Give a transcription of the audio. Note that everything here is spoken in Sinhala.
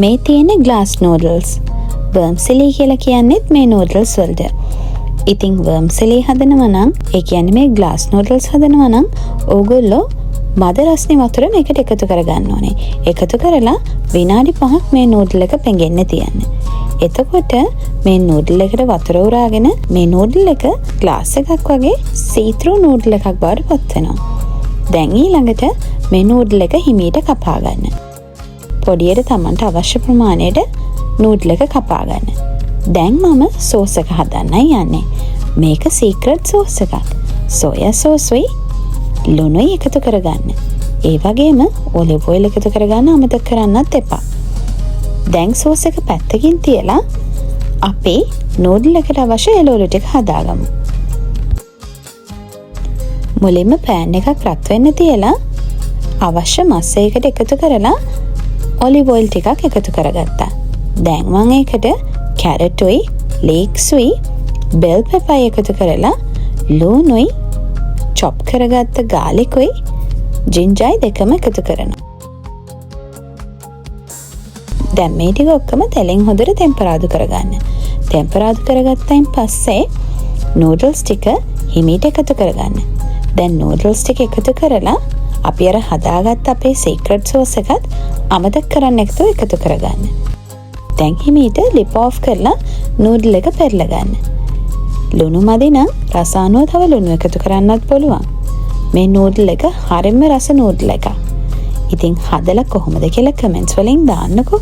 මේ තියෙන ග්ලාස් නූඩල්ස්. වර්ම්සිලි කියලා කියන්නේත් මේ නූඩල්ස් වලට. ඉතින් වර්ම්සිලි හදනවා නම්, ඒ කියන්නේ මේ ග්ලාස් නූඩල්ස් හදනවා නම් ඕගොල්ලෝ මද රස්නේ වතුර මේකට එකතු කරගන්න ඕනේ. එකතු කරලා විනාඩි 5ක් මේ නූඩල් එක පෙඟෙන්න තියන්න. එතකොට මේ නූඩල් එකට වතුර උරාගෙන මේ නූඩල් එක ග්ලාස් එකක් වගේ සීත්‍රූ නූඩල් එකක් බවට පත් වෙනවා. දැන් ඊළඟට මේ නූඩල් එක හිමීට කපා ගන්න. පොඩියට Tamanට අවශ්‍ය ප්‍රමාණයට නූඩල් එක කපා ගන්න. දැන් මම සෝස් එක හදන්නයි යන්නේ. මේක සීක්‍රට් සෝස් එකක්. සෝයා සෝස්යි ලුණුයි එකතු කරගන්න. ඒ වගේම ඔලිව් ඔයිල් එකතු කරගන්න අමතක කරන්නත් එපා. දැන් සෝස් එක පැත්තකින් තියලා අපි නූඩල් එකට අවශ්‍ය එළවලු ටික හදාගමු. මුලින්ම පෑන් එකක් රත් වෙන්න තියලා අවශ්‍ය මස් එකකට එකතු කරලා ඔලිව් ඔයිල් ටිකක් එකතු කරගත්තා. දැන් මම ඒකට කැරට්ුයි, ලීක්ස්ුයි, බෙල් පෙපර් එකතු කරලා ලුණුයි, චොප් කරගත්ත ගාලිකුයි, ජින්ජර්යි දෙකම එකතු කරනවා. දැන් මේ ටික ඔක්කොම තෙලෙන් හොඳට ටෙම්පරාදු කරගන්න. ටෙම්පරාදු කරගත්තයින් පස්සේ නූඩල්ස් ටික හිමීට එකතු කරගන්න. දැන් නූඩල්ස් ටික එකතු කරලා අපි අර හදාගත්ත අපේ සීක්‍රට් සෝස් එකත් අමතක කරන්න නැතුව එකතු කරගන්න. දැන් හිමීට ලිප් ඔෆ් කරලා නූඩල් එක පෙරලා ගන්න. ලුණු මදි නම් රස අනුව තව ලුණු එකතු කරන්නත් පුළුවන්. මේ නූඩල් එක හරියම රස නූඩල් එකක්. ඉතින් හදලා කොහොමද කියලා කමෙන්ට්ස් වලින් දාන්නකෝ.